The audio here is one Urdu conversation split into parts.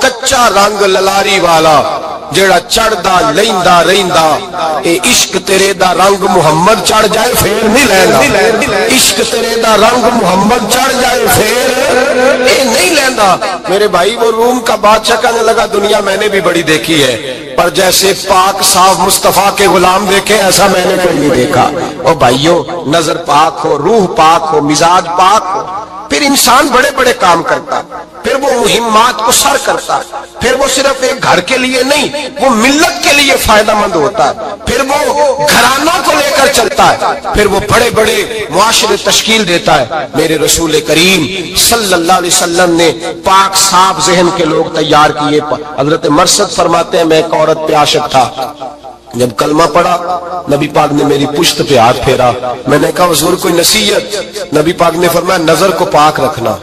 کچا رنگ للاری والا جیڑا چڑھدا لیندا رہندا، اے عشق تیرے دا رنگ محمد چڑھ جائے پھر نہیں لیندا، عشق تیرے دا رنگ محمد چڑھ جائے پھر اے نہیں لیندا۔ میرے بھائی وہ روم کا بادشاہ کہنے لگا دنیا میں نے بھی بڑی دیکھی ہے، پر جیسے پاک صاف مصطفیٰ کے غلام دیکھے ایسا میں نے کوئی نہیں دیکھا۔ او بھائیو، نظر پاک ہو، روح پاک ہو، مزاج پاک ہو، پھر انسان بڑے بڑے کام کرتا، پھر وہ مہمات کو سر کرتا، پھر وہ صرف ایک گھر کے لیے نہیں، وہ ملت کے لیے فائدہ مند ہوتا ہے، پھر وہ گھرانوں کو لے کر چلتا ہے، پھر وہ بڑے بڑے معاشرے تشکیل دیتا ہے۔ میرے رسول کریم صلی اللہ علیہ وسلم نے پاک صاف ذہن کے لوگ تیار کیے۔ حضرت مرثد فرماتے ہیں میں ایک عورت پہ عاشق تھا، جب کلمہ پڑھا نبی پاک نے میری پشت پہ ہاتھ پھیرا، میں نے کہا حضور کوئی نصیحت؟ نبی پاک نے فرمایا نظر کو پاک رکھنا۔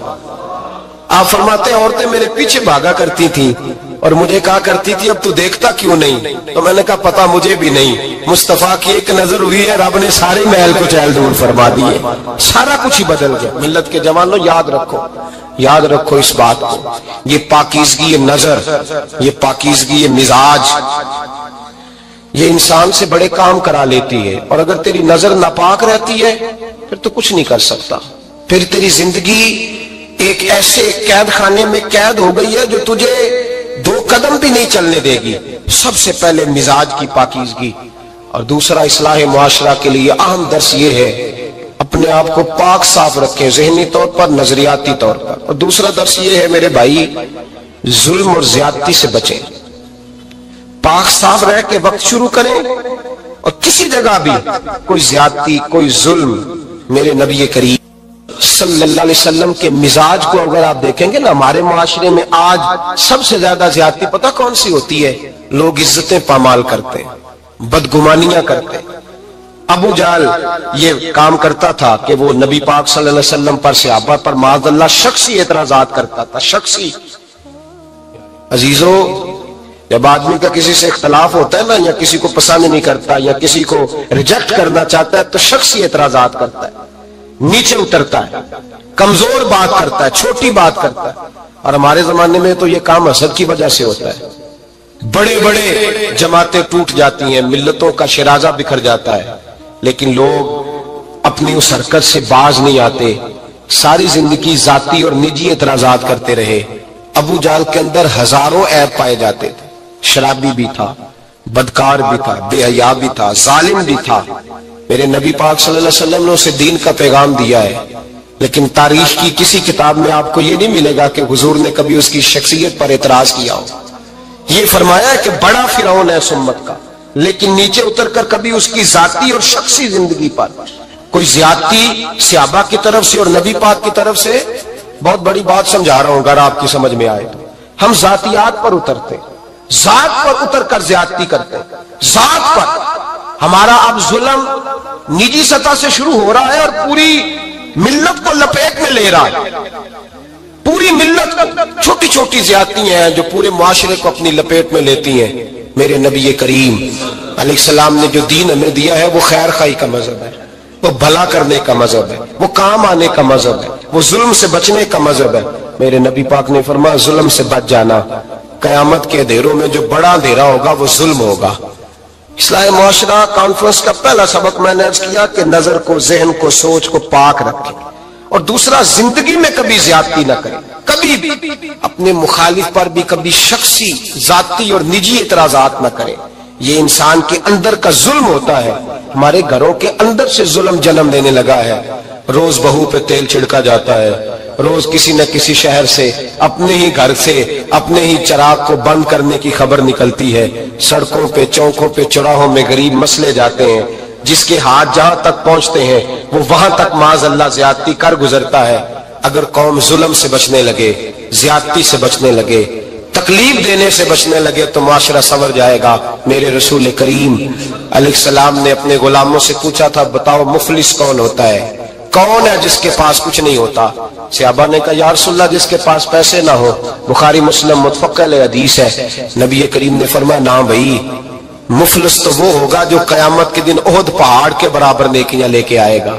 آپ فرماتے ہیں عورتیں میرے پیچھے بھاگا کرتی تھیں اور مجھے کہا کرتی تھی اب تو دیکھتا کیوں نہیں؟ تو میں نے کہا پتا مجھے بھی نہیں، مصطفیٰ کی ایک نظر ہوئی ہے رب نے سارے محل کو چہل دور فرما دیے، سارا کچھ ہی بدل گیا۔ ملت کے جوانوں یاد رکھو، یاد رکھو اس بات کو، یہ پاکیزگی یہ نظر، یہ پاکیزگی یہ مزاج، یہ انسان سے بڑے کام کرا لیتی ہے۔ اور اگر تیری نظر ناپاک رہتی ہے پھر تو کچھ نہیں کر سکتا، پھر تیری زندگی ایک ایسے قید خانے میں قید ہو گئی ہے جو تجھے 2 قدم بھی نہیں چلنے دے گی۔ سب سے پہلے مزاج کی پاکیزگی، اور دوسرا اصلاح معاشرہ کے لیے اہم درس یہ ہے اپنے آپ کو پاک صاف رکھیں، ذہنی طور پر، نظریاتی طور پر۔ اور دوسرا درس یہ ہے میرے بھائی ظلم اور زیادتی سے بچیں، پاک صاف رہ کے وقت شروع کریں، اور کسی جگہ بھی کوئی زیادتی کوئی ظلم، میرے نبی کریم صلی اللہ علیہ وسلم کے مزاج کو اگر آپ دیکھیں گے نا، ہمارے معاشرے میں آج سب سے زیادہ زیادتی پتہ کون سی ہوتی ہے؟ لوگ عزتیں پامال کرتے ہیں، بدگمانیاں کرتے ہیں۔ ابو جہل یہ کام کرتا تھا کہ وہ نبی پاک صلی اللہ علیہ وسلم پر، صحابہ پر معاذ اللہ شخصی اعتراضات کرتا تھا، شخصی۔ عزیزو، جب آدمی کا کسی سے اختلاف ہوتا ہے نا، یا کسی کو پسند نہیں کرتا یا کسی کو ریجیکٹ کرنا چاہتا ہے تو شخصی اعتراضات کرتا ہے، نیچے اترتا ہے، کمزور بات کرتا ہے، چھوٹی بات کرتا ہے۔ اور ہمارے زمانے میں تو یہ کام حسد کی وجہ سے ہوتا ہے، بڑے بڑے جماعتیں ٹوٹ جاتی ہیں، ملتوں کا شرازہ بکھر جاتا ہے، لیکن لوگ اپنی اس حرکت سے باز نہیں آتے، ساری زندگی ذاتی اور نجی اعتراضات کرتے رہے۔ ابو جہل کے اندر ہزاروں عیب پائے جاتے تھے، شرابی بھی تھا، بدکار بھی تھا، بے حیا بھی تھا، ظالم بھی تھا۔ میرے نبی پاک صلی اللہ علیہ وسلم نے اسے دین کا پیغام دیا ہے، لیکن تاریخ کی کسی کتاب میں آپ کو یہ نہیں ملے گا کہ حضور نے کبھی اس کی شخصیت پر اعتراض کیا ہو۔ یہ فرمایا ہے کہ بڑا فرعون ہے اس امت کا، لیکن نیچے اتر کر کبھی اس کی ذاتی اور شخصی زندگی پر کوئی زیادتی صحابہ کی طرف سے اور نبی پاک کی طرف سے۔ بہت بڑی بات سمجھا رہا ہوں، اگر آپ کی سمجھ میں آئے تو ہم ذاتیات پر اترتے، ذات پر اتر کر زیادتی کرتے، ذات پر۔ ہمارا اب ظلم نجی سطح سے شروع ہو رہا ہے اور پوری ملت کو لپیٹ میں لے رہا ہے، پوری ملت کو۔ چھوٹی چھوٹی زیادتی ہیں جو پورے معاشرے کو اپنی لپیٹ میں لیتی ہیں۔ میرے نبی کریم علیہ السلام نے جو دین ہمیں دیا ہے وہ خیر خواہی کا مذہب ہے، وہ بھلا کرنے کا مذہب ہے، وہ کام آنے کا مذہب ہے، وہ ظلم سے بچنے کا مذہب ہے۔ میرے نبی پاک نے فرمایا ظلم سے بچ جانا، قیامت کے اندھیروں میں جو بڑا اندھیرا ہوگا وہ ظلم ہوگا۔ اصلاح معاشرہ کانفرنس کا پہلا سبق میں نے عرض کیا کہ نظر کو، ذہن کو، سوچ کو پاک رکھیں، اور دوسرا زندگی میں کبھی زیادتی نہ کریں، کبھی بھی اپنے مخالف پر بھی کبھی شخصی، ذاتی اور نجی اعتراضات نہ کریں۔ یہ انسان کے اندر کا ظلم ہوتا ہے، ہمارے گھروں کے اندر سے ظلم جنم لینے لگا ہے۔ روز بہو پہ تیل چھڑکا جاتا ہے، روز کسی نہ کسی شہر سے، اپنے ہی گھر سے، اپنے ہی چراغ کو بند کرنے کی خبر نکلتی ہے۔ سڑکوں پہ، چوکوں پہ، چوراہوں میں غریب مسلے جاتے ہیں، جس کے ہاتھ جہاں تک پہنچتے ہیں وہ وہاں تک معاذ اللہ زیادتی کر گزرتا ہے۔ اگر قوم ظلم سے بچنے لگے، زیادتی سے بچنے لگے، تکلیف دینے سے بچنے لگے تو معاشرہ سنور جائے گا۔ میرے رسول کریم علیہ السلام نے اپنے غلاموں سے پوچھا تھا بتاؤ مفلس کون ہوتا ہے، کون ہے جس کے پاس کچھ نہیں ہوتا؟ صحابہ نے کہا یا رسول اللہ جس کے پاس پیسے نہ ہو۔ بخاری مسلم متفق علیہ حدیث ہے۔ نبی کریم نے فرمایا نا بھائی، مفلس تو وہ ہوگا جو قیامت کے دن احد پہاڑ کے برابر نیکیاں لے کے آئے گا،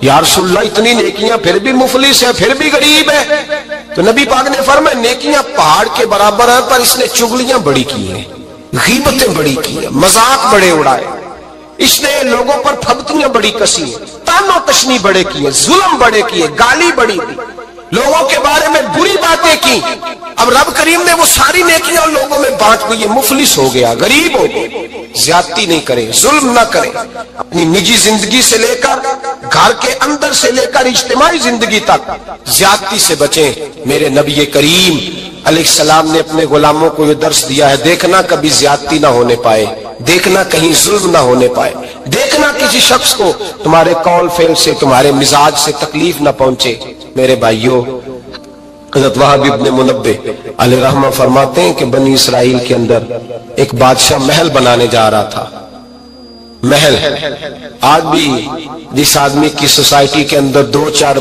یا رسول اللہ اتنی نیکیاں پھر بھی مفلس ہے، پھر بھی غریب ہے؟ تو نبی پاک نے فرمایا نیکیاں پہاڑ کے برابر ہیں، پر اس نے چغلیاں بڑی کی ہیں، غیبتیں بڑی کی ہیں، مذاق بڑے اڑائے، اس نے لوگوں پر پھبتیاں بڑی کسی ہیں، تان و تشنی بڑے کیے، ظلم بڑے کیے، گالی بڑی دی، لوگوں کے بارے میں بری باتیں کی۔ اب رب کریم نے وہ ساری نیکیاں لوگوں میں بانٹ دی، یہ مفلس ہو گیا، غریب ہو گیا۔ زیادتی نہیں کریں، ظلم نہ کریں، اپنی نجی زندگی سے لے کر گھر کے اندر سے لے کر اجتماعی زندگی تک زیادتی سے بچیں۔ میرے نبی کریم علیہ السلام نے اپنے غلاموں کو یہ درس دیا ہے، دیکھنا کبھی زیادتی نہ ہونے پائے، دیکھنا کہیں ظلم نہ ہونے پائے، دیکھنا کسی شخص کو تمہارے قول فعل سے، تمہارے مزاج سے تکلیف نہ پہنچے۔ میرے بھائیوں، حضرت وہاب ابن منبہ علیہ رحمہ فرماتے ہیں کہ بنی اسرائیل کے اندر ایک بادشاہ محل بنانے جا رہا تھا۔ محل آج بھی جس آدمی کی سوسائٹی کے اندر 2-4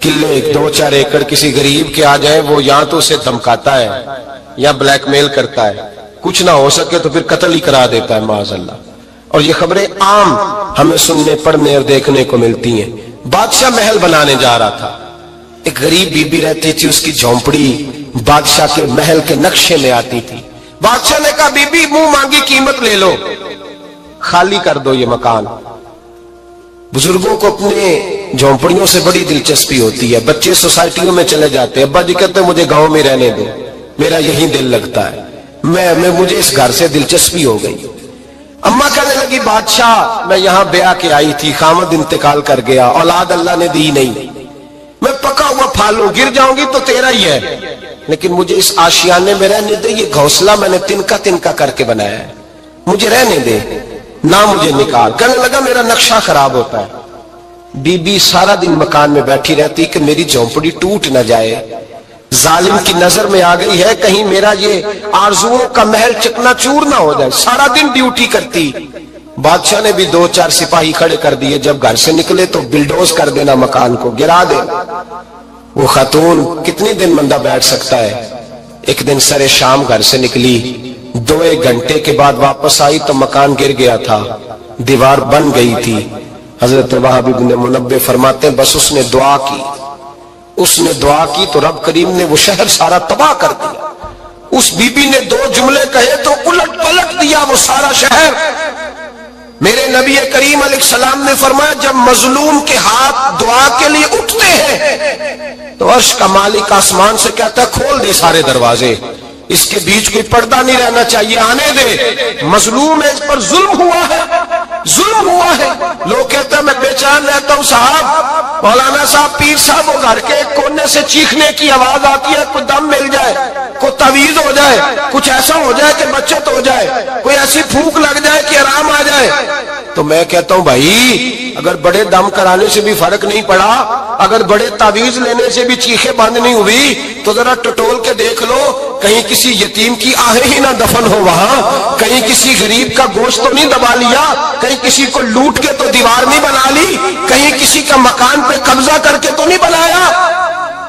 قلعے 2-4 ایکڑ کسی غریب کے آ جائے، وہ یا تو اسے دھمکاتا ہے یا بلیک میل کرتا ہے، کچھ نہ ہو سکے تو پھر قتل ہی کرا دیتا ہے معاذ اللہ۔ اور یہ خبریں عام ہمیں سننے پڑھنے اور دیکھنے کو ملتی ہیں۔ بادشاہ محل بنانے جا رہا تھا، ایک غریب بی بی رہتی تھی، اس کی جھونپڑی بادشاہ کے محل کے نقشے میں آتی تھی۔ بادشاہ نے کہا بی بی منہ مانگی قیمت لے لو، خالی کر دو یہ مکان۔ بزرگوں کو اپنے جھونپڑیوں سے بڑی دلچسپی ہوتی ہے، بچے سوسائٹیوں میں چلے جاتے ہیں، ابا جی کہتے ہیں مجھے گاؤں میں رہنے دو، میرا یہی دل لگتا ہے، مجھے اس گھر سے دلچسپی ہو گئی۔ اماں کہنے لگی بادشاہ میں یہاں بیاہ کے آئی تھی، خامد انتقال کر گیا، اولاد اللہ نے دی نہیں، میں پکا ہوا پھالوں، گر جاؤں گی تو تیرا ہی ہے، لیکن مجھے اس آشیانے میں رہنے دے، یہ گھونسلہ میں نے تنکا تنکا کر کے بنایا ہے، مجھے رہنے دے، نہ مجھے نکال۔ کہنے لگا میرا نقشہ خراب ہوتا ہے۔ بی بی سارا دن مکان میں بیٹھی رہتی کہ میری جھونپڑی ٹوٹ نہ جائے، ظالم کی نظر میں آ گئی ہے کہیں میرا یہ آرزوؤں کا محل چکنا چور نہ ہو جائے، سارا دن ڈیوٹی کرتی۔ بادشاہ نے بھی 2-4 سپاہی کھڑے کر دیے، جب گھر سے نکلے تو بلڈوز کر دینا، مکان کو گرا دینا۔ وہ خاتون کتنے دن بندہ بیٹھ سکتا ہے؟ ایک دن سر شام گھر سے نکلی، 2-1 گھنٹے کے بعد واپس آئی تو مکان گر گیا تھا، دیوار بن گئی تھی۔ حضرت وہاب ابن منبہ فرماتے ہیں بس اس نے دعا کی تو رب کریم نے وہ شہر سارا تباہ کر دیا۔ اس بی بی نے 2 جملے کہے تو الٹ پلٹ دیا وہ سارا شہر۔ میرے نبی کریم علیہ السلام نے فرمایا جب مظلوم کے ہاتھ دعا کے لیے اٹھتے ہیں تو عرش کا مالک آسمان سے کہتا ہے کھول دے سارے دروازے، اس کے بیچ کوئی پردہ نہیں رہنا چاہیے، آنے دے، مظلوم ہے، اس پر ظلم ہوا ہے، ظلم ہوا ہے۔ لوگ کہتے ہیں میں بے چین رہتا ہوں صاحب، مولانا صاحب پیر صاحب، وہ گھر کے کونے سے چیخنے کی آواز آتی ہے، کوئی دم مل جائے، کوئی تعویذ ہو جائے، کچھ ایسا ہو جائے کہ بچت ہو جائے، کوئی ایسی پھونک لگ جائے کہ آرام آ جائے۔ تو میں کہتا ہوں بھائی اگر بڑے دم کرانے سے بھی فرق نہیں پڑا، اگر بڑے تعویذ لینے سے بھی چیخیں بند نہیں ہوئی، تو ذرا ٹٹول کے دیکھ لو کہیں کسی یتیم کی آہیں ہی نہ دفن ہو وہاں، کہیں کسی غریب کا گوشت تو نہیں دبا لیا، کہیں کسی کو لوٹ کے تو دیوار نہیں بنا لی، کہیں کسی کا مکان پہ قبضہ کر کے تو نہیں بنایا۔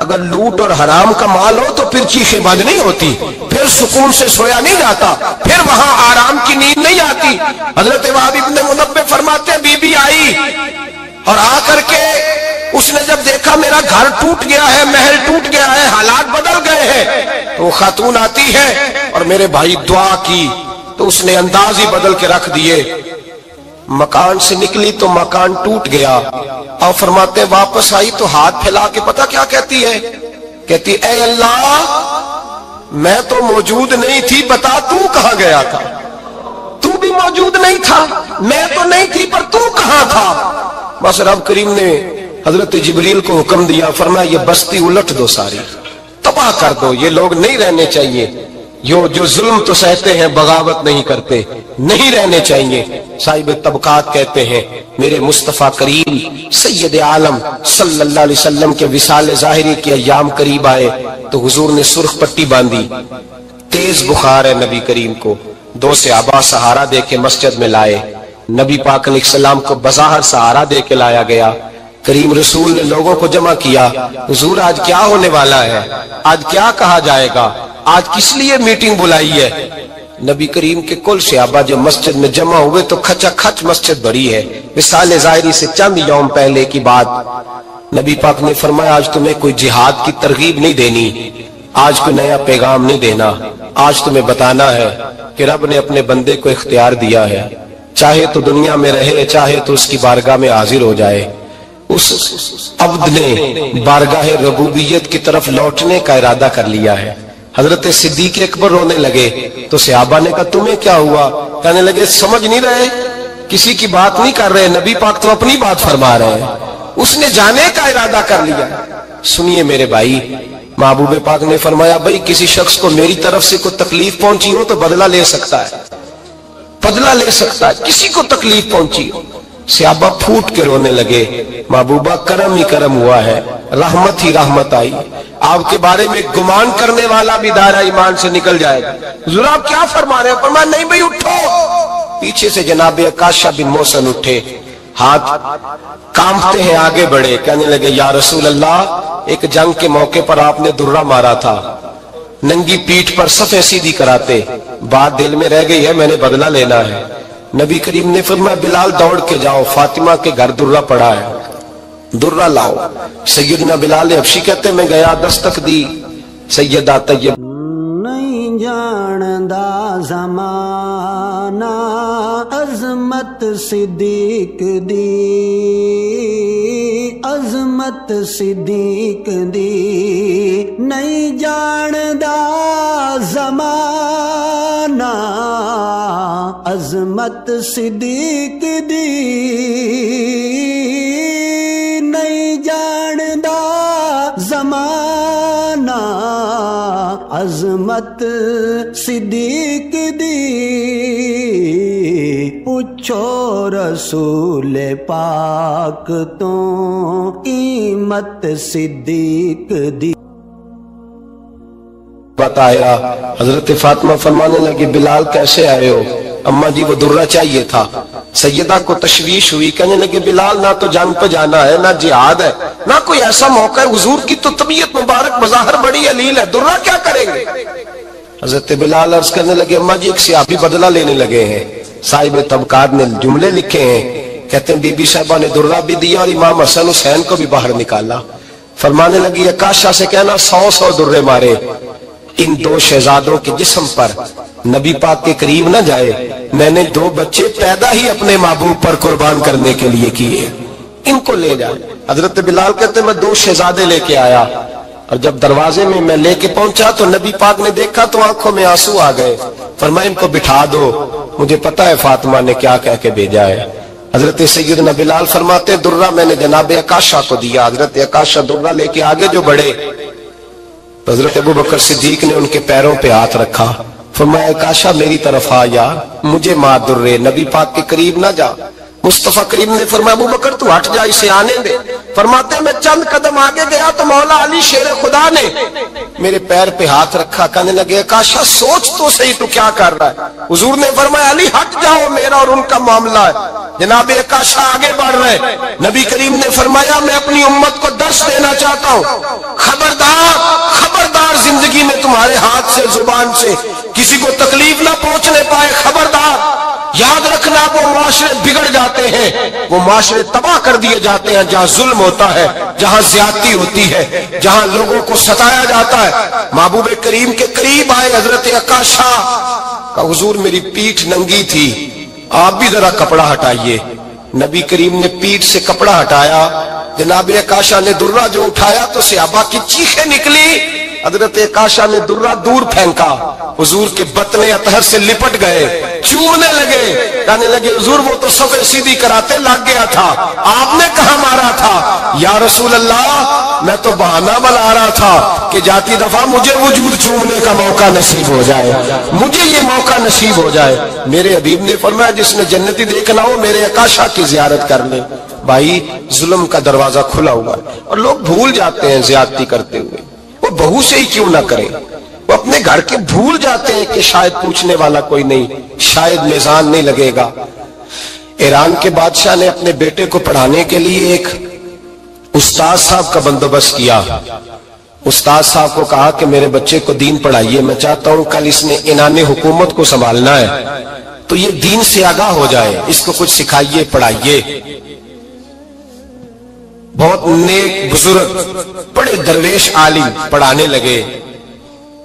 اگر لوٹ اور حرام کا مال ہو تو پھر چیخیں بند نہیں ہوتی، پھر سکون سے سویا نہیں جاتا، پھر وہاں آرام کی نیند نہیں آتی۔ حضرت وہاب ابن منبہ فرماتے ہیں بی بی آئی اور آ کر کے اس نے جب دیکھا میرا گھر ٹوٹ گیا ہے، محل ٹوٹ گیا ہے، حالات بدل گئے ہیں، تو وہ خاتون آتی ہے اور میرے بھائی دعا کی تو اس نے انداز ہی بدل کے رکھ دیے، مکان سے نکلی تو مکان ٹوٹ گیا۔ اور فرماتے واپس آئی تو ہاتھ پھیلا کے پتہ کیا کہتی ہے؟ کہتی اے اللہ میں تو موجود نہیں تھی، بتا تو کہاں گیا تھا؟ تو بھی موجود نہیں تھا، میں تو نہیں تھی، پر تو کہاں تھا؟ بس رب کریم نے حضرت جبریل کو حکم دیا، فرمایا یہ بستی الٹ دو، ساری تباہ کر دو، یہ لوگ نہیں رہنے چاہیے، جو ظلم تو سہتے ہیں بغاوت نہیں کرتے، نہیں رہنے چاہیے۔ صاحب طبقات کہتے ہیں میرے مصطفیٰ کریم سید عالم صلی اللہ علیہ وسلم کے وصال ظاہری کے ایام قریب آئے تو حضور نے سرخ پٹی باندھی، تیز بخار ہے نبی کریم کو، 2 صحابہ سہارا دے کے مسجد میں لائے، نبی پاک علیہ السلام کو بظاہر سہارا دے کے لایا گیا۔ کریم رسول نے لوگوں کو جمع کیا، حضور آج کیا ہونے والا ہے، آج کیا کہا جائے گا، آج کس لیے میٹنگ بلائی ہے؟ نبی کریم کے کل صحابہ جو مسجد میں جمع ہوئے تو کھچا کھچ مسجد بھری ہے۔ وصال ظاہری سے چند یوم پہلے کی بات، نبی پاک نے فرمایا آج تمہیں کوئی جہاد کی ترغیب نہیں دینی، آج کوئی نیا پیغام نہیں دینا، آج تمہیں بتانا ہے کہ رب نے اپنے بندے کو اختیار دیا ہے، چاہے تو دنیا میں رہے چاہے تو اس کی بارگاہ میں حاضر ہو جائے۔ اس عبد نے بارگاہ ربوبیت کی طرف لوٹنے کا ارادہ کر لیا ہے۔ حضرت صدیق اکبر رونے لگے تو صحابہ نے کہا تمہیں کیا ہوا؟ کہنے لگے سمجھ نہیں رہے، کسی کی بات نہیں کر رہے، نبی پاک تو اپنی بات فرما رہے ہیں، اس نے جانے کا ارادہ کر لیا۔ سنیے میرے بھائی، محبوب پاک نے فرمایا بھائی کسی شخص کو میری طرف سے کوئی تکلیف پہنچی ہو تو بدلہ لے سکتا ہے، بدلہ لے سکتا ہے، کسی کو تکلیف پہنچی ہو۔ صحابہ پھوٹ کے رونے لگے، محبوبہ کرم ہی کرم ہوا ہے، رحمت ہی رحمت آئی، آپ کے بارے میں گمان کرنے والا بھی دائرہ ایمان سے نکل جائے گا۔ حضور آپ کیا فرما رہے ہیں؟ فرمایا نہیں بھائی اٹھو۔ پیچھے سے جناب عکاشہ بن محصن اٹھے، ہاتھ کانپتے ہیں، آگے بڑھے، کہنے لگے یا رسول اللہ ایک جنگ کے موقع پر آپ نے درہ مارا تھا، ننگی پیٹھ پر صفیں سیدھی کراتے، بات دل میں رہ گئی ہے، میں نے بدلہ لینا ہے۔ نبی کریم نے فرمایا بلال دوڑ کے جاؤ، فاطمہ کے گھر درہ پڑا ہے، درہ لاؤ۔ سیدنا بلال حبشی کہتے میں گیا، دستک دی، سیدہ طیب نہیں جاندا زمانہ عظمت صدیق دی، عظمت صدیق دی، نہیں جاندا زمانہ عظمت صدیق دی، نہیں جاندا زمانہ عظمت صدیق دی، پوچھو رسول پاک تو قیمت صدیق دی۔ بتایا حضرت فاطمہ فرمانے لگی بلال کیسے آئے ہو؟ اماں جی وہ درہ چاہیے تھا۔ سیدہ کو تشویش ہوئی، کہنے لگے بلال نہ تو جنگ پہ جانا ہے، نہ جہاد ہے، نہ کوئی ایسا موقع ہے، حضور کی تو طبیعت مبارک بظاہر بڑی علیل ہے، درہ کیا کریں گے؟ حضرت بلال عرض کرنے لگے اماں جی ایک صحابی بدلہ لینے لگے ہیں، صاحب طبقات نے جملے لکھے ہیں، کہتے ہیں بی بی صاحبہ نے درہ بھی دیا اور امام حسن حسین کو بھی باہر نکالا۔ فرمانے لگی عکاشہ سے کہنا 100 درے مارے، ان دو شہزادوں کے جسم پر نبی پاک کے قریب نہ جائے، میں نے 2 بچے پیدا ہی اپنے محبوب پر قربان کرنے کے لیے کیے، ان کو لے جائے۔ حضرت بلال کہتے میں 2 شہزادے لے کے آیا، اور جب دروازے میں لے کے پہنچا تو نبی پاک نے دیکھا تو آنکھوں میں آنسو آ گئے۔ فرمایا ان کو بٹھا دو، مجھے پتا ہے فاطمہ نے کیا کہہ کے بھیجا ہے۔ حضرت سیدنا بلال فرماتے درہ میں نے جناب عکاشہ کو دیا، حضرت عکاشہ درہ لے کے آگے جو بڑھے، حضرت ابو بکر صدیق نے ان کے پیروں پہ ہاتھ رکھا، فرمایا عکاشہ میری طرف آ یار، مجھے مار درے، نبی پاک کے قریب نہ جا۔ مصطفیٰ کریم نے فرمایا ابو بکر تو ہٹ جا، اسے آنے دے۔ فرماتے میں چند قدم آگے گیا تو مولا علی شیر خدا نے میرے پیر پہ ہاتھ رکھا، کہنے لگے عکاشہ سوچ تو صحیح تو کیا کر رہا ہے؟ حضور نے فرمایا علی ہٹ جاؤ، میرا اور ان کا معاملہ ہے۔ جناب عکاشہ آگے بڑھ رہے، نبی کریم نے فرمایا میں اپنی امت کو درس دینا چاہتا ہوں، خبردار خبردار زندگی میں تمہارے ہاتھ سے زبان سے کسی کو تکلیف نہ پہنچنے پائے، خبردار یاد رکھنا وہ معاشرے بگڑ جاتے ہیں، وہ معاشرے تباہ کر دیے جاتے ہیں جہاں ظلم ہوتا ہے، جہاں زیادتی ہوتی ہے، جہاں لوگوں کو ستایا جاتا ہے۔ محبوب کریم کے قریب آئے حضرت عکاشہ کا، حضور میری پیٹھ ننگی تھی، آپ بھی ذرا کپڑا ہٹائیے۔ نبی کریم نے پیٹھ سے کپڑا ہٹایا، جناب عکاشہ نے درہ جو اٹھایا تو صحابہ کی چیخیں نکلی، حضرت عکاشہ نے درہ دور پھینکا، حضور کے بطن اطہر سے لپٹ گئے، چومنے لگے، کہنے لگے حضور وہ تو صفیں سیدھی کراتے لگ گیا تھا، آپ نے کہاں مارا تھا؟ یا رسول اللہ میں تو بہانہ بنا رہا تھا کہ جاتی دفعہ مجھے وجود چومنے کا موقع نصیب ہو جائے، مجھے یہ موقع نصیب ہو جائے۔ میرے حبیب نے فرمایا جس نے جنتی دیکھنا ہو میرے عکاشہ کی زیارت کر لے۔ بھائی ظلم کا دروازہ کھلا ہوا ہے اور لوگ بھول جاتے ہیں زیادتی کرتے ہوئے، وہ بہو سے ہی کیوں نہ کریں، وہ اپنے گھر کے بھول جاتے ہیں کہ شاید پوچھنے والا کوئی نہیں، شاید میزان نہیں لگے گا۔ ایران کے بادشاہ نے اپنے بیٹے کو پڑھانے کے لیے ایک استاد صاحب کا بندوبست کیا، استاد صاحب کو کہا کہ میرے بچے کو دین پڑھائیے، میں چاہتا ہوں کل اس نے عنان حکومت کو سنبھالنا ہے تو یہ دین سے آگاہ ہو جائے، اس کو کچھ سکھائیے پڑھائیے۔ بہت نیک بزرگ بڑے درویش عالم پڑھانے لگے،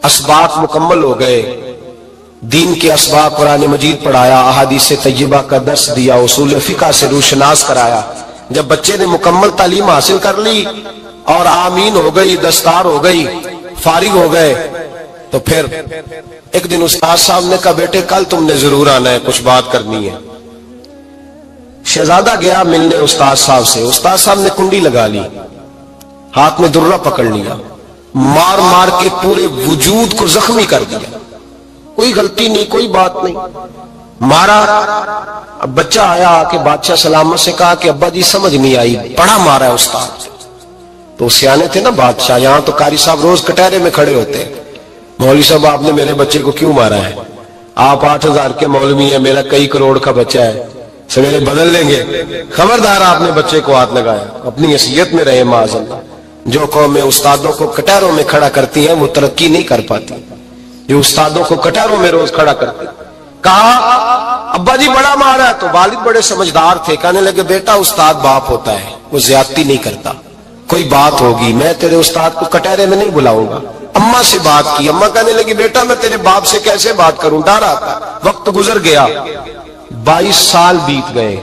اسباق مکمل ہو گئے، دین کے اسباق قرآن مجید پڑھایا، احادیث طیبہ کا درس دیا، اصول فقہ سے روشناس کرایا۔ جب بچے نے مکمل تعلیم حاصل کر لی اور آمین ہو گئی، دستار ہو گئی، فارغ ہو گئے، تو پھر ایک دن استاد صاحب نے کہا بیٹے کل تم نے ضرور آنا ہے، کچھ بات کرنی ہے۔ شہزادہ گیا ملنے استاد صاحب سے، استاد صاحب نے کنڈی لگا لی، ہاتھ میں درہ پکڑ لیا، مار مار کے پورے وجود کو زخمی کر دیا، کوئی غلطی نہیں، کوئی بات نہیں، مارا۔ اب بچہ آیا آ کے بادشاہ سلامت سے کہا کہ ابا جی سمجھ نہیں آئی، بڑا مارا ہے استاد۔ تو سیانے تھے نا بادشاہ، یہاں تو قاری صاحب روز کٹہرے میں کھڑے ہوتے ہیں، مولوی صاحب آپ نے میرے بچے کو کیوں مارا ہے؟ آپ 8,000 کے مولوی ہیں، میرا کئی کروڑ کا بچہ ہے، سویرے بدل لیں گے۔ خبردار آپ نے بچے کو ہاتھ لگایا، اپنی حیثیت میں رہے معاذ اللہ۔ جو قومیں استادوں کو کٹہروں میں کھڑا کرتی ہیں وہ ترقی نہیں کر پاتی، جو استادوں کو کٹہروں میں روز کھڑا کرتے ہیں۔ کہا ابا جی بڑا مارا ہے، تو والد بڑے سمجھدار تھے، کہنے لگے بیٹا استاد باپ ہوتا ہے، وہ زیادتی نہیں کرتا، کوئی بات ہوگی میں تیرے استاد کو کٹہرے میں نہیں بلاؤں گا۔ اماں سے بات کی، اماں کہنے لگی بیٹا میں تیرے باپ سے کیسے بات کروں، ڈر آتا۔ وقت گزر گیا، 22 سال بیت گئے،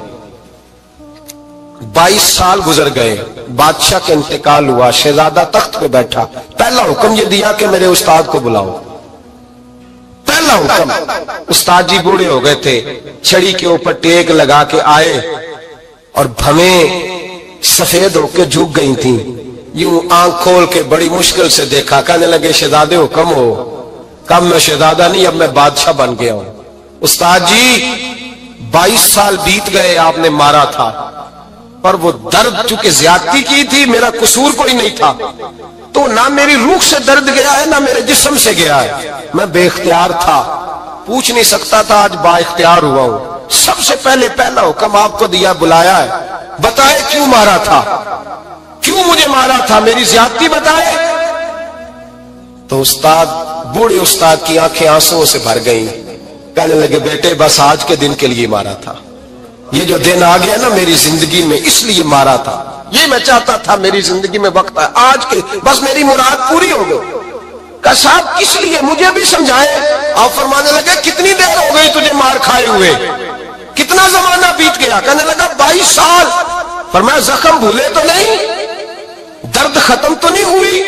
22 سال گزر گئے، بادشاہ کا انتقال ہوا، شہزادہ تخت پہ بیٹھا، پہلا حکم یہ دیا کہ میرے استاد کو بلاؤ، پہلا حکم۔ استاد جی بوڑھے ہو گئے تھے، چھڑی کے اوپر ٹیک لگا کے آئے اور بھویں سفید ہو کے جھک گئی تھیں، یوں آنکھ کھول کے بڑی مشکل سے دیکھا، کہنے لگے شہزادے حکم ہو۔ کب میں شہزادہ نہیں، اب میں بادشاہ بن گیا ہوں۔ استاد جی 22 سال بیت گئے، آپ نے مارا تھا، پر وہ درد چونکہ زیادتی کی تھی، میرا قصور کوئی نہیں تھا، تو نہ میری روح سے درد گیا ہے نہ میرے جسم سے گیا ہے، میں بے اختیار تھا، پوچھ نہیں سکتا تھا، آج با اختیار ہوا ہوں۔ سب سے پہلے پہلا حکم آپ کو دیا، بلایا ہے، بتائے کیوں مارا تھا، کیوں مجھے مارا تھا، میری زیادتی بتائے۔ تو استاد، بوڑھے استاد کی آنکھیں آنسوں سے بھر گئیں، کہنے لگے بیٹے بس آج کے دن کے لیے مارا تھا، یہ جو دن آ گیا نا میری زندگی میں اس لیے مارا تھا، یہ میں چاہتا تھا میری زندگی میں وقت ہے، آج کے بس میری مراد پوری ہو گئی۔ کہا صاحب کس لیے، مجھے بھی سمجھائے۔ آپ فرمانے لگے کتنی دیر ہو گئی تجھے مار کھائے ہوئے، کتنا زمانہ بیت گیا؟ کہنے لگا 22 سال۔ فرمایا زخم بھولے تو نہیں، درد ختم تو نہیں ہوئی،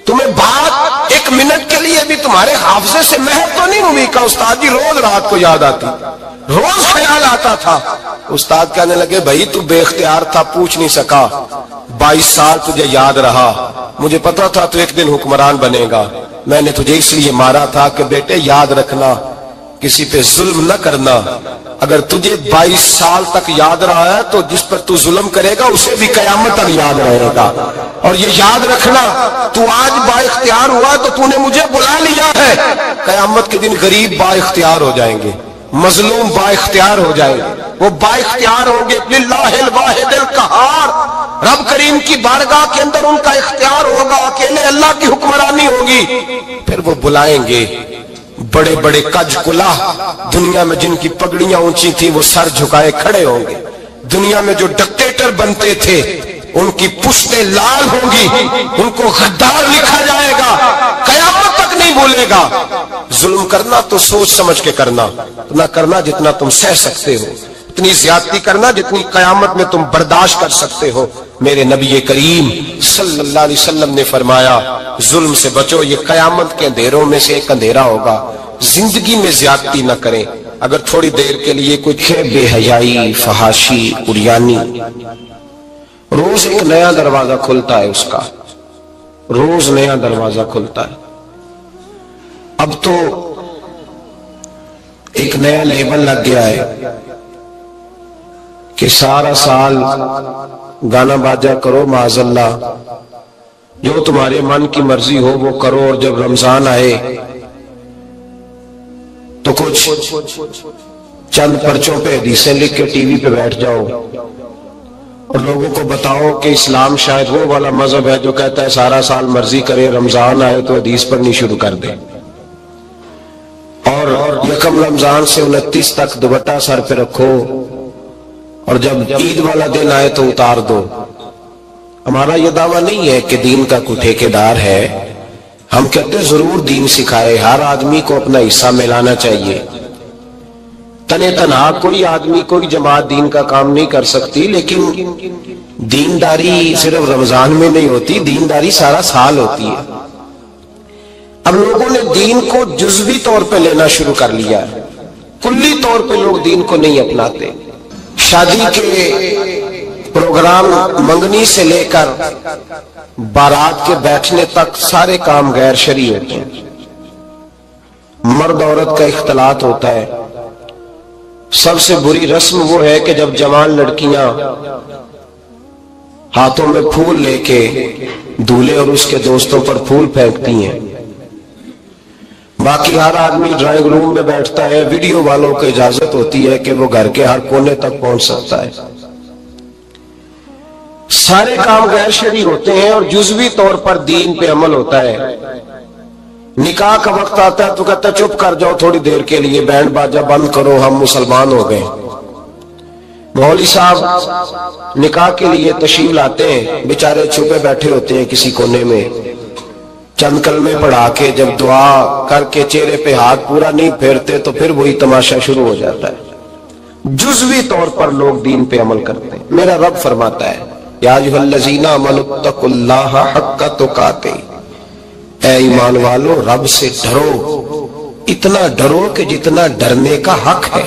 تمہیں بات ایک منٹ کے لیے بھی تمہارے حافظے سے محو تو نہیں ہوئی؟ کہا استاد جی روز رات کو یاد آتی، روز خیال آتا تھا۔ استاد کہنے لگے بھائی تو بے اختیار تھا، پوچھ نہیں سکا، 22 سال تجھے یاد رہا، مجھے پتا تھا تو ایک دن حکمران بنے گا، میں نے تجھے اس لیے مارا تھا کہ بیٹے یاد رکھنا کسی پہ ظلم نہ کرنا، اگر تجھے 22 سال تک یاد رہا ہے تو جس پر تو ظلم کرے گا اسے بھی قیامت تک یاد رہے گا، اور یہ یاد رکھنا تو آج با اختیار ہوا تو تو نے مجھے بلا لیا ہے، قیامت کے دن غریب با اختیار ہو جائیں گے، مظلوم با اختیار ہو جائیں گے، وہ با اختیار ہوں گے، للہ الواحد القہار، رب کریم کی بارگاہ کے اندر ان کا اختیار ہوگا، اکیلے اللہ کی حکمرانی ہوگی، پھر وہ بلائیں گے بڑے بڑے کج کلاہ، دنیا میں جن کی پگڑیاں اونچی تھیں وہ سر جھکائے کھڑے ہوں گے، دنیا میں جو ڈکٹیٹر بنتے تھے ان کی پشتیں لال ہوں گی، ان کو غدار لکھا جائے گا، قیامت تک نہیں بھولے گا۔ ظلم کرنا تو سوچ سمجھ کے کرنا، اتنا کرنا جتنا تم سہ سکتے ہو، اتنی زیادتی کرنا جتنی قیامت میں تم برداشت کر سکتے ہو۔ میرے نبی کریم صلی اللہ علیہ وسلم نے فرمایا ظلم سے بچو، یہ قیامت کے اندھیروں میں سے ایک اندھیرا ہوگا، زندگی میں زیادتی نہ کریں، اگر تھوڑی دیر کے لیے کچھ بے حیائی، فحاشی، عریانی، روز ایک نیا دروازہ کھلتا ہے، اس کا روز نیا دروازہ کھلتا ہے۔ اب تو ایک نیا لیبل لگ گیا ہے کہ سارا سال گانا باجا کرو، معاذ اللہ جو تمہارے من کی مرضی ہو وہ کرو، اور جب رمضان آئے تو کچھ چند پرچوں پہ حدیثیں لکھ کے ٹی وی پہ بیٹھ جاؤ اور لوگوں کو بتاؤ کہ اسلام شاید وہ والا مذہب ہے جو کہتا ہے سارا سال مرضی کرے، رمضان آئے تو حدیث پڑھنی شروع کر دے، اور یکم رمضان سے 29 تک دوپٹہ سر پہ رکھو، اور جب عید والا دن آئے تو اتار دو۔ ہمارا یہ دعویٰ نہیں ہے کہ دین کا کوئی ٹھیکیدار ہے، ہم کہتے ہیں ضرور دین سکھائے، ہر آدمی کو اپنا حصہ ملانا چاہیے۔ تنے تنہا کوئی آدمی کوئی جماعت دین کا کام نہیں کر سکتی، لیکن دینداری صرف رمضان میں نہیں ہوتی، دینداری سارا سال ہوتی ہے۔ اب لوگوں نے دین کو جزوی طور پہ لینا شروع کر لیا ہے، کلی طور پہ لوگ دین کو نہیں اپناتے۔ شادی کے پروگرام منگنی سے لے کر بارات کے بیٹھنے تک سارے کام غیر شرعی ہوتے ہیں۔ مرد عورت کا اختلاط ہوتا ہے۔ سب سے بری رسم وہ ہے کہ جب جوان لڑکیاں ہاتھوں میں پھول لے کے دولہے اور اس کے دوستوں پر پھول پھینکتی ہیں، باقی ہر آدمی ڈرائنگ روم میں بیٹھتا ہے، ویڈیو والوں کو اجازت ہوتی ہے کہ وہ گھر کے ہر کونے تک پہنچ سکتا ہے۔ سارے کام غیر شرعی ہوتے ہیں اور جزوی طور پر دین پہ عمل ہوتا ہے۔ نکاح کا وقت آتا ہے تو کہتا ہے چپ کر جاؤ تھوڑی دیر کے لیے، بینڈ باجہ بند کرو، ہم مسلمان ہو گئے۔ مولوی صاحب نکاح کے لیے تشریف لاتے ہیں، بیچارے چھپے بیٹھے ہوتے ہیں کسی کونے میں، چند کلمے پڑھا کے جب دعا کر کے چہرے پہ ہاتھ پورا نہیں پھیرتے تو پھر وہی تماشا شروع ہو جاتا ہے۔ جزوی طور پر لوگ دین پہ عمل کرتے ہیں۔ میرا رب فرماتا ہے یا ایھا الذین آمنوا اتقوا اللہ حق تقاتہ، اے ایمان والو رب سے ڈرو، اتنا ڈرو کہ جتنا ڈرنے کا حق ہے۔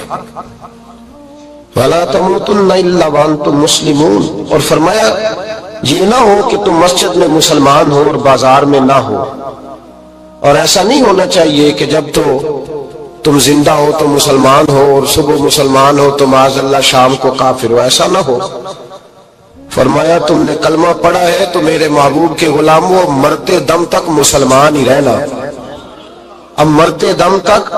وَلَا تَمُوتُنَّ إِلَّا وَأَنْتُمْ مُسْلِمُونَ، اور فرمایا یہ نہ ہو کہ تم مسجد میں مسلمان ہو اور بازار میں نہ ہو، اور ایسا نہیں ہونا چاہیے کہ جب تو تم زندہ ہو تو مسلمان ہو اور صبح مسلمان ہو تو معاذ اللہ شام کو کافر ہو، ایسا نہ ہو۔ فرمایا تم نے کلمہ پڑھا ہے تو میرے محبوب کے غلاموں مرتے دم تک مسلمان ہی رہنا، اب مرتے دم تک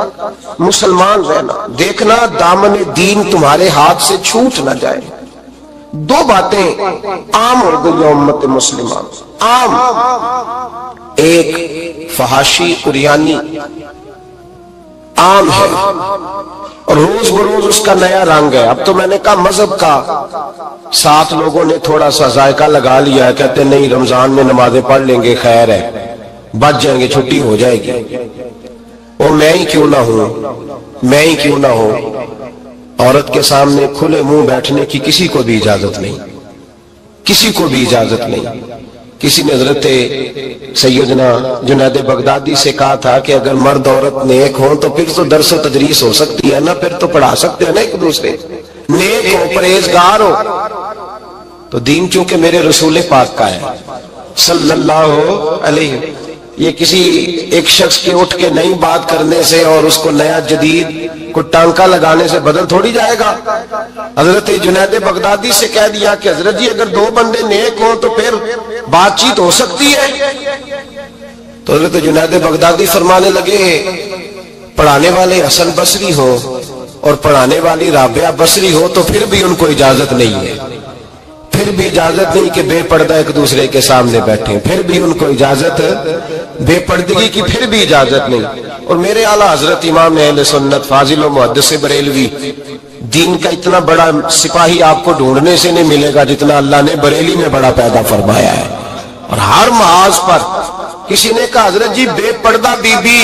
مسلمان رہنا، دیکھنا دامن دین تمہارے ہاتھ سے چھوٹ نہ جائے۔ دو باتیں عام ہو گئی امت مسلمان، عام، ایک فحاشی عریانی عام ہے اور روز بروز اس کا نیا رنگ ہے۔ اب تو میں نے کہا مذہب کا ساتھ لوگوں نے تھوڑا سا ذائقہ لگا لیا ہے، کہتے نہیں رمضان میں نمازیں پڑھ لیں گے، خیر ہے، بچ جائیں گے، چھٹی ہو جائے گی۔ اور میں ہی کیوں نہ ہوں، عورت کے سامنے کھلے منہ بیٹھنے کی کسی کو بھی اجازت نہیں، کسی کو بھی اجازت نہیں۔ کسی نے حضرت سیدنا جنید بغدادی سے کہا تھا کہ اگر مرد عورت نیک ہوں تو پھر تو درس و تدریس ہو سکتی ہے نا، پھر تو پڑھا سکتے ہیں نا ایک دوسرے، نیک ہو، پرہیزگار ہو۔ تو دین چونکہ میرے رسول پاک کا ہے صلی اللہ علیہ، یہ کسی ایک شخص کے اٹھ کے نئی بات کرنے سے اور اس کو نیا جدید کو ٹانکا لگانے سے بدل تھوڑی جائے گا۔ حضرت جنید بغدادی سے کہہ دیا کہ حضرت جی اگر دو بندے نیک ہوں تو پھر بات چیت ہو سکتی ہے۔ تو حضرت جنید بغدادی فرمانے لگے پڑھانے والے حسن بصری ہو اور پڑھانے والی رابعہ بصری ہو تو پھر بھی ان کو اجازت نہیں ہے، پھر بھی اجازت نہیں کہ بے پردہ ایک دوسرے کے سامنے بیٹھیں، پھر بھی ان کو اجازت، بے پردگی کی پھر بھی اجازت نہیں۔ اور میرے اعلیٰ حضرت امام اہل سنت فاضل و محدث بریلوی، دین کا اتنا بڑا سپاہی آپ کو ڈھونڈنے سے نہیں ملے گا جتنا اللہ نے بریلی میں بڑا پیدا فرمایا ہے۔ اور ہر محاذ پر کسی نے کہا حضرت جی بے پردہ بی بی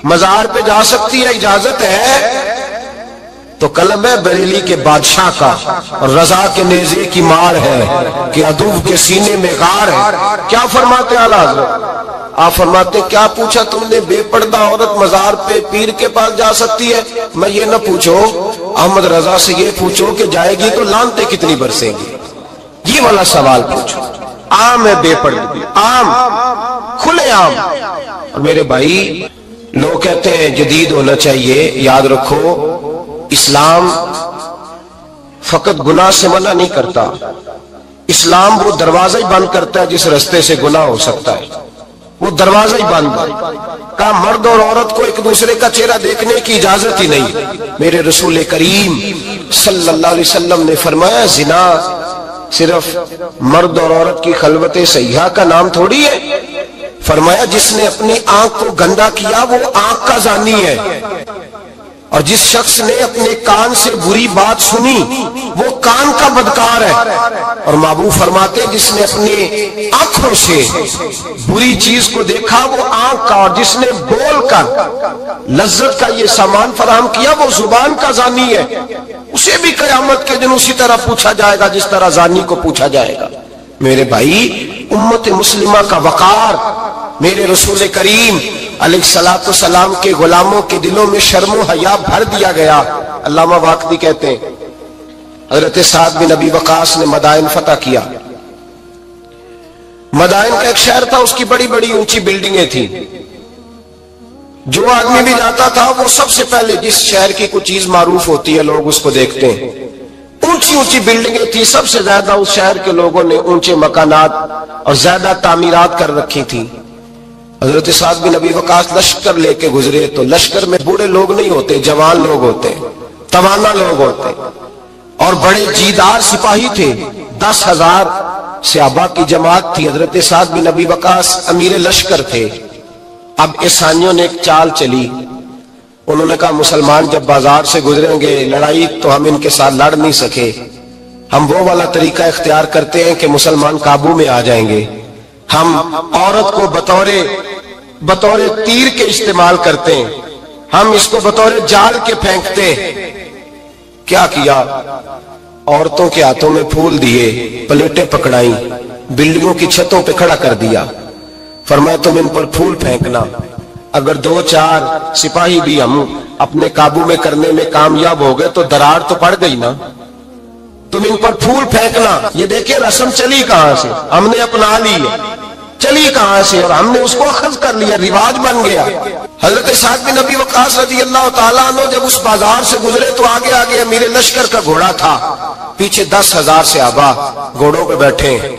مزار پہ جا سکتی ہے، اجازت ہے؟ تو قلم ہے بریلی کے بادشاہ کا اور رضا کے نیزے کی مار ہے کہ عدو کے سینے میں غار ہے۔ کیا فرماتے اعلیٰ حضرت؟ آپ فرماتے کیا پوچھا تم نے، بے پردہ عورت مزار پہ پیر کے پاس جا سکتی ہے؟ میں یہ نہ پوچھو، احمد رضا سے یہ پوچھو کہ جائے گی تو لعنتیں کتنی برسیں گی، یہ والا سوال پوچھو۔ عام ہے بے پردگی، عام، کھلے عام۔ اور میرے بھائی لوگ کہتے ہیں جدید ہونا چاہیے، یاد رکھو اسلام فقط گناہ سے منع نہیں کرتا، اسلام وہ دروازہ ہی بند کرتا ہے جس رستے سے گناہ ہو سکتا ہے، وہ دروازہ ہی بند ہے۔ کہا مرد اور عورت کو ایک دوسرے کا چہرہ دیکھنے کی اجازت ہی نہیں۔ میرے رسول کریم صلی اللہ علیہ وسلم نے فرمایا زنا صرف مرد اور عورت کی خلوت سیاح کا نام تھوڑی ہے. فرمایا جس نے اپنی آنکھ کو گندا کیا وہ آنکھ کا زانی ہے، اور جس شخص نے اپنے کان سے بری بات سنی وہ کان کا بدکار ہے. اور محبوب فرماتے ہیں جس نے اپنی آنکھوں سے بری چیز کو دیکھا وہ آنکھ کا، اور جس نے بول کر لذت کا یہ سامان فراہم کیا وہ زبان کا زانی ہے. اسے بھی قیامت کے دن اسی طرح پوچھا جائے گا جس طرح زانی کو پوچھا جائے گا. میرے بھائی، امت مسلمہ کا وقار میرے رسول کریم علیہ الصلوۃ والسلام کے غلاموں کے دلوں میں شرم و حیا بھر دیا گیا. علامہ واقدی کہتے ہیں حضرت سعد بن ابی وقاص نے مدائن فتح کیا. مدائن کا ایک شہر تھا، اس کی بڑی بڑی اونچی بلڈنگیں تھیں. جو آدمی بھی جاتا تھا وہ سب سے پہلے جس شہر کی کوئی چیز معروف ہوتی ہے لوگ اس کو دیکھتے ہیں. اونچی اونچی بلڈنگیں تھی، سب سے زیادہ اس شہر کے لوگوں نے اونچے مکانات اور زیادہ تعمیرات کر رکھی تھی. حضرت سعد بن ابی وقاص لشکر لے کے گزرے تو لشکر میں بوڑھے لوگ نہیں ہوتے، جوان لوگ ہوتے، توانا لوگ ہوتے، اور بڑے جیدار سپاہی تھے. 10,000 صحابہ کی جماعت تھی. حضرت سعد بن ابی وقاص امیر لشکر تھے. اب عیسائیوں نے ایک چال چلی. انہوں نے کہا مسلمان جب بازار سے گزریں گے لڑائی تو ہم ان کے ساتھ لڑ نہیں سکے، ہم وہ والا طریقہ اختیار کرتے ہیں کہ مسلمان قابو میں آ جائیں گے. ہم عورت کو بطور تیر کے استعمال کرتے ہیں، ہم اس کو بطور جال کے پھینکتے ہیں. کیا کیا؟ عورتوں کے ہاتھوں میں پھول دیے، پلیٹیں پکڑائیں، بلڈنگوں کی چھتوں پہ کھڑا کر دیا. فرمایا تم ان پر پھول پھینکنا، اگر 2-4 سپاہی بھی ہم اپنے قابو میں کرنے میں کامیاب ہو گئے تو درار تو پڑ گئی نا. تم ان پر پھول پھینکنا. یہ دیکھیں رسم چلی کہاں سے، ہم نے اپنا لی ہے. چلی کہاں سے اور ہم نے اس کو اخذ کر لیا، رواج بن گیا. حضرت سعد بن ابی وقاص رضی اللہ تعالیٰ عنہ جب اس بازار سے گزرے تو آگے آگے امیر لشکر کا گھوڑا تھا، پیچھے 10,000 صحابہ گھوڑوں پہ بیٹھے ہیں.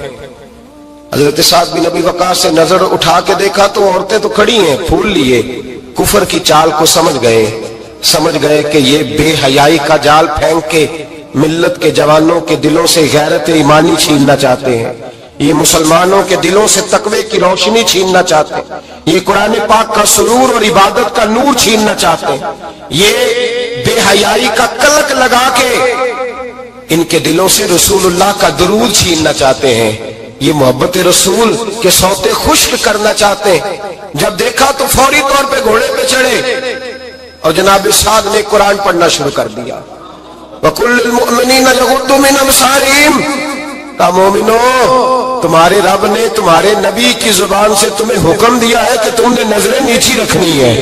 حضرت سعد بن ابی وقاص سے نظر اٹھا کے دیکھا تو عورتیں تو کھڑی ہیں پھول لیے. کفر کی چال کو سمجھ گئے کہ یہ بے حیائی کا جال پھینک کے ملت کے جوانوں کے دلوں سے غیرت ایمانی چھیننا چاہتے ہیں. یہ مسلمانوں کے دلوں سے تقوی کی روشنی چھیننا چاہتے ہیں. یہ قرآن پاک کا سرور اور عبادت کا نور چھیننا چاہتے ہیں. یہ بے حیائی کا کلک لگا کے ان کے دلوں سے رسول اللہ کا درود چھیننا چاہتے ہیں. یہ محبت رسول کے سوتے خشک کرنا چاہتے ہیں. جب دیکھا تو فوری طور پہ گھوڑے پہ چڑھے اور جناب سعد نے قرآن پڑھنا شروع کر دیا. وَقُلْ لِلْمُؤْمِنِينَ يَغُضُّوا مِنْ أَبْصَارِهِمْ، کہا مومنو تمہارے رب نے تمہارے نبی کی زبان سے تمہیں حکم دیا ہے کہ تم نے نظریں نیچی رکھنی ہے.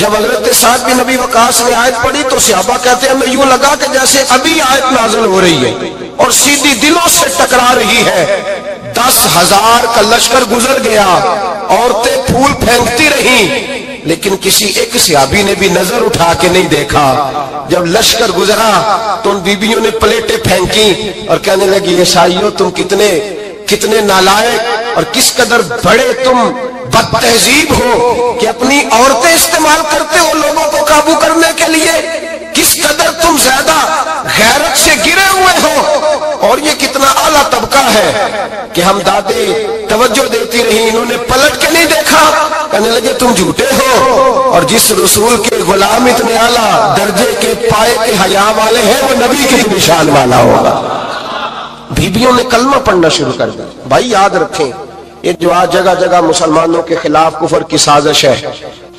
جب حضرت سعد بن ابی وقاص نے آیت پڑھی تو صحابہ کہتے ہیں ہمیں یوں لگا کہ جیسے ابھی آیت نازل ہو رہی ہے اور سیدھی دلوں سے ٹکرا رہی ہے. 10,000 کا لشکر گزر گیا، عورتیں پھول پھینکتی رہیں، لیکن کسی ایک صحابی نے بھی نظر اٹھا کے نہیں دیکھا. جب لشکر گزرا تو ان بیبیوں نے پلیٹیں پھینکی اور کہنے لگی عیسائیوں تم کتنے نالائق اور کس قدر بڑے تم بد تہذیب ہو کہ اپنی عورتیں استعمال کرتے ہو لوگوں کو قابو کرنے کے لیے. کس قدر تم زیادہ غیرت سے گرے ہوئے ہو. اور یہ کتنا اعلیٰ طبقہ ہے کہ ہم دادے توجہ دیتی رہی، انہوں نے پلٹ کے نہیں دیکھا. کہنے لگے تم جھوٹے ہو، اور جس رسول کے غلام اتنے اعلیٰ درجے کے پائے کے حیا والے ہیں وہ نبی کے نشان والا ہوگا. بیبیوں نے کلمہ پڑھنا شروع کر دیا. بھائی یاد رکھیں یہ جو آج جگہ جگہ مسلمانوں کے خلاف کفر کی سازش ہے،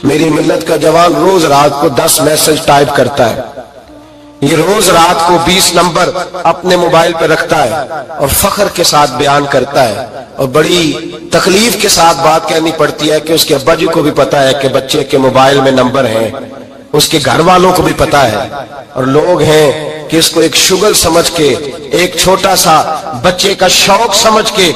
میری ملت کا جوان روز رات کو 10 میسج ٹائپ کرتا ہے. یہ روز رات کو 20 نمبر اپنے موبائل پہ رکھتا ہے اور فخر کے ساتھ بیان کرتا ہے، اور بڑی تکلیف کے ساتھ بات کہنی پڑتی ہے کہ اس کے ابا جی کو بھی پتا ہے کہ بچے کے موبائل میں نمبر ہیں، اس کے گھر والوں کو بھی پتا ہے، اور لوگ ہیں کہ اس کو ایک شغل سمجھ کے، ایک چھوٹا سا بچے کا شوق سمجھ کے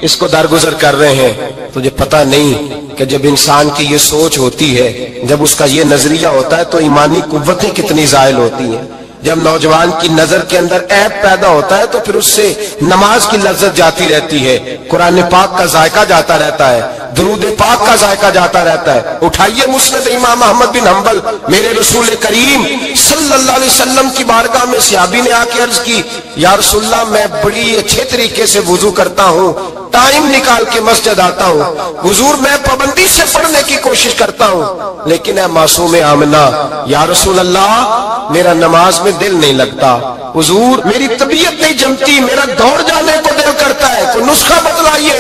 اس کو درگزر کر رہے ہیں. تجھے پتا نہیں کہ جب انسان کی یہ سوچ ہوتی ہے، جب اس کا یہ نظریہ ہوتا ہے تو ایمانی قوتیں کتنی زائل ہوتی ہیں. جب نوجوان کی نظر کے اندر عیب پیدا ہوتا ہے تو پھر اس سے نماز کی لذت جاتی رہتی ہے، قرآن پاک کا ذائقہ جاتا رہتا ہے، درود پاک کا ذائقہ جاتا رہتا ہے. اٹھائیے مسند امام احمد بن حنبل، میرے رسول کریم صلی اللہ علیہ وسلم کی بارگاہ میں صحابی نے آ کے عرض کی یا رسول اللہ میں بڑی اچھے طریقے سے وضو کرتا ہوں، ٹائم نکال کے مسجد آتا ہوں، حضور میں پابندی سے پڑھنے کی کوشش کرتا ہوں، لیکن اے معصوم آمنہ یا رسول اللہ میرا نماز میں دل نہیں لگتا، حضور میری طبیعت نہیں جمتی، میرا دوڑ جانے کو دل کرتا ہے، کوئی نسخہ بتلائیے۔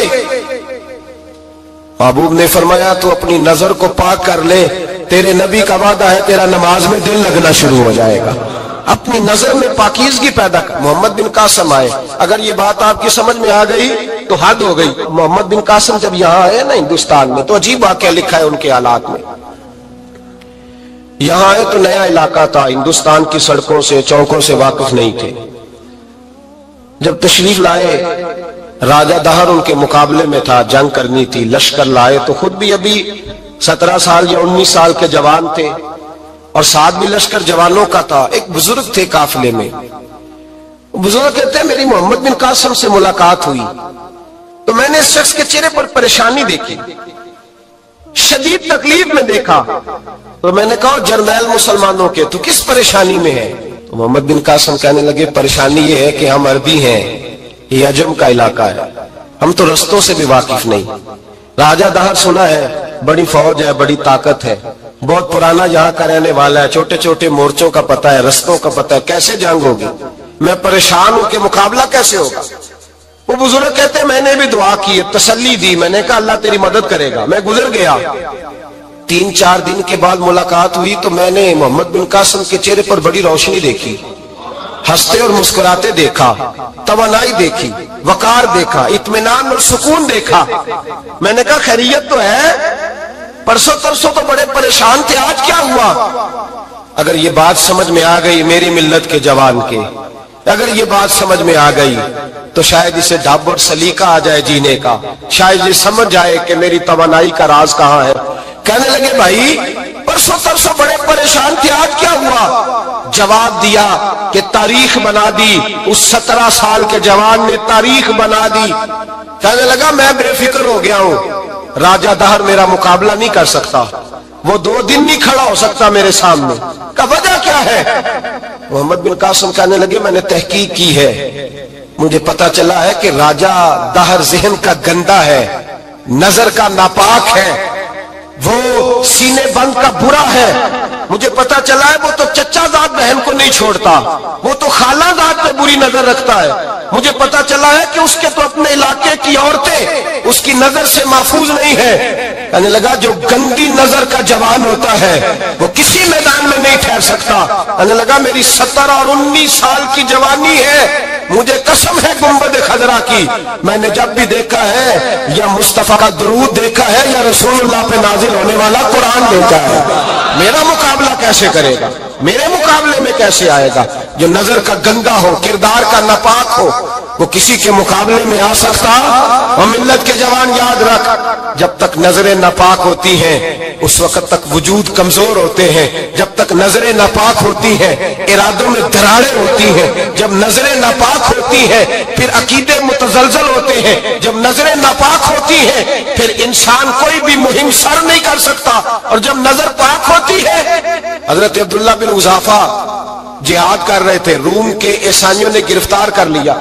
محبوب نے فرمایا تو اپنی نظر کو پاک کر لے، تیرے نبی کا وعدہ ہے تیرا نماز میں دل لگنا شروع ہو جائے گا۔ اپنی نظر میں پاکیزگی پیدا کر۔ محمد بن قاسم آئے، اگر یہ بات آپ کی سمجھ میں آ گئی تو حد ہو گئی۔ محمد بن قاسم جب یہاں آئے نا ہندوستان میں تو عجیب واقعہ لکھا ہے ان کے حالات میں۔ یہاں آئے تو نیا علاقہ تھا، ہندوستان کی سڑکوں سے چوکوں سے واقف نہیں تھے۔ جب تشریف لائے راجہ دہر ان کے مقابلے میں تھا، جنگ کرنی تھی، لشکر لائے تو خود بھی ابھی 17 سال یا 19 سال کے جوان تھے اور ساتھ بھی لشکر جوانوں کا تھا۔ ایک بزرگ تھے قافلے میں، بزرگ کہتے ہیں میری محمد بن قاسم سے ملاقات ہوئی تو میں نے اس شخص کے چہرے پر پریشانی دیکھی، شدید تکلیف میں دیکھا، تو میں نے کہا جرنیل مسلمانوں کے تو کس پریشانی میں ہے؟ تو محمد بن قاسم کہنے لگے پریشانی یہ ہے کہ ہم عربی ہیں، یہ عجم کا علاقہ ہے، ہم تو رستوں سے بھی واقف نہیں۔ راجہ دہر سنا ہے بڑی فوج ہے، بڑی طاقت ہے، بہت پرانا یہاں کا رہنے والا ہے، چھوٹے چھوٹے مورچوں کا پتہ ہے، رستوں کا پتہ ہے، کیسے جنگ ہوگی؟ میں پریشان ہوں کہ مقابلہ کیسے ہوگا؟ وہ بزرگ کہتے ہیں میں نے بھی دعا کی، تسلی دی، میں نے کہا اللہ تیری مدد کرے گا۔ میں گزر گیا، 3-4 دن کے بعد ملاقات ہوئی تو میں نے محمد بن قاسم کے چہرے پر بڑی روشنی دیکھی، ہنستے اور مسکراتے دیکھا، توانائی دیکھی، وقار دیکھا، اطمینان اور سکون دیکھا۔ میں نے کہا خیریت تو ہے، پرسوں ترسوں تو بڑے پریشان تھے، آج کیا ہوا؟ اگر یہ بات سمجھ میں آ گئی میری ملت کے جوان کے، اگر یہ بات سمجھ میں آ گئی تو شاید اسے ڈھب اور سلیقہ آ جائے جینے کا، شاید یہ سمجھ جائے کہ میری توانائی کا راز کہاں ہے۔ کہنے لگے بھائی پرسوں ترسوں بڑے پریشان تھے، آج کیا ہوا؟ جواب دیا کہ تاریخ بنا دی، اس 17 سال کے جوان نے تاریخ بنا دی۔ کہنے لگا میں بے فکر ہو گیا ہوں، راجہ دہر میرا مقابلہ نہیں کر سکتا، وہ 2 دن نہیں کھڑا ہو سکتا میرے سامنے۔ کا وجہ کیا ہے؟ محمد بن قاسم کہنے لگے میں نے تحقیق کی ہے، مجھے پتا چلا ہے کہ راجہ دہر ذہن کا گندا ہے، نظر کا ناپاک ہے، وہ سینے بند کا برا ہے۔ مجھے پتا چلا ہے وہ تو چچا زاد بہن کو نہیں چھوڑتا، وہ تو خالہ زاد پہ بری نظر رکھتا ہے۔ مجھے پتا چلا ہے کہ اس کے تو اپنے علاقے کی عورتیں اس کی نظر سے محفوظ نہیں ہے۔ کہنے لگا جو گندی نظر کا جوان ہوتا ہے وہ کسی میدان میں نہیں ٹھہر سکتا۔ کہنے لگا میری 17 اور 19 سال کی جوانی ہے، مجھے قسم ہے گنبد خضرا کی، میں نے جب بھی دیکھا ہے یا مصطفیٰ کا درود دیکھا ہے یا رسول اللہ پہ نازل ہونے والا قرآن دیکھا ہے۔ میرا مقابلہ کیسے کرے گا؟ میرے مقابلے میں کیسے آئے گا؟ جو نظر کا گندا ہو، کردار کا ناپاک ہو، وہ کسی کے مقابلے میں آ سکتا؟ اور ملت کے جوان یاد رکھ، جب تک نظریں ناپاک ہوتی ہیں اس وقت تک وجود کمزور ہوتے ہیں، جب تک نظریں ناپاک ہوتی ہیں ارادوں میں دراڑیں ہوتی ہیں، جب نظریں ناپاک ہوتی ہیں پھر عقیدے متزلزل ہوتے ہیں، جب نظریں ناپاک ہوتی ہیں پھر انسان کوئی بھی مہم سر نہیں کر سکتا، اور جب نظر پاک ہوتی ہے۔ حضرت عبداللہ بن حذافہ جہاد کر رہے تھے، روم کے عیسائیوں نے گرفتار کر لیا،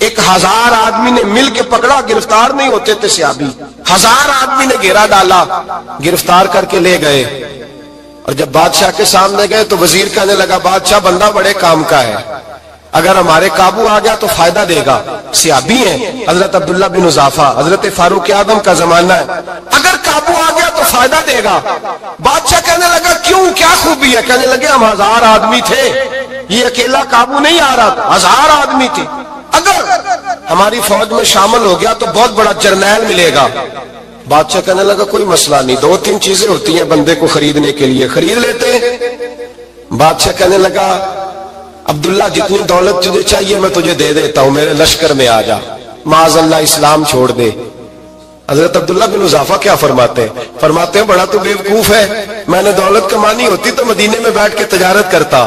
1000 آدمی نے مل کے پکڑا، گرفتار نہیں ہوتے تھے صحابی، 1000 آدمی نے گھیرا ڈالا، گرفتار کر کے لے گئے۔ اور جب بادشاہ کے سامنے گئے تو وزیر کہنے لگا بادشاہ بندہ بڑے کام کا ہے، اگر ہمارے قابو آ گیا تو فائدہ دے گا، صحابی ہیں حضرت عبداللہ بن حذافہ، حضرت فاروق اعظم کا زمانہ ہے، اگر قابو آ گیا تو فائدہ دے گا۔ بادشاہ کہنے لگا کیوں، کیا خوبی ہے؟ کہنے لگے ہم 1000 آدمی تھے، یہ اکیلا قابو نہیں آ رہا تھا، 1000 آدمی تھے، اگر ہماری فوج میں شامل ہو گیا تو بہت بڑا جرنیل ملے گا۔ بادشاہ کہنے لگا کوئی مسئلہ نہیں، 2-3 چیزیں ہوتی ہیں بندے کو خریدنے کے لیے، خرید لیتے ہیں۔ بادشاہ کہنے لگا عبداللہ جتنی دولت تجھے چاہیے میں تجھے دے دیتا ہوں، میرے لشکر میں آ جا، معاذ اللہ اسلام چھوڑ دے۔ حضرت عبداللہ بن حذافہ کیا فرماتے ہیں؟ فرماتے ہیں بڑا تو بیوقوف ہے، میں نے دولت کمانی ہوتی تو مدینے میں بیٹھ کے تجارت کرتا،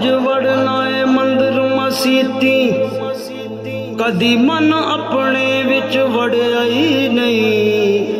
ਅੱਜ ਵੜਨਾ ਏ ਮੰਦਰ ਮਸੀਤੀ ਕਦੀ ਮਨ ਆਪਣੇ ਵਿੱਚ ਵੜਿਆ ਹੀ ਨਹੀਂ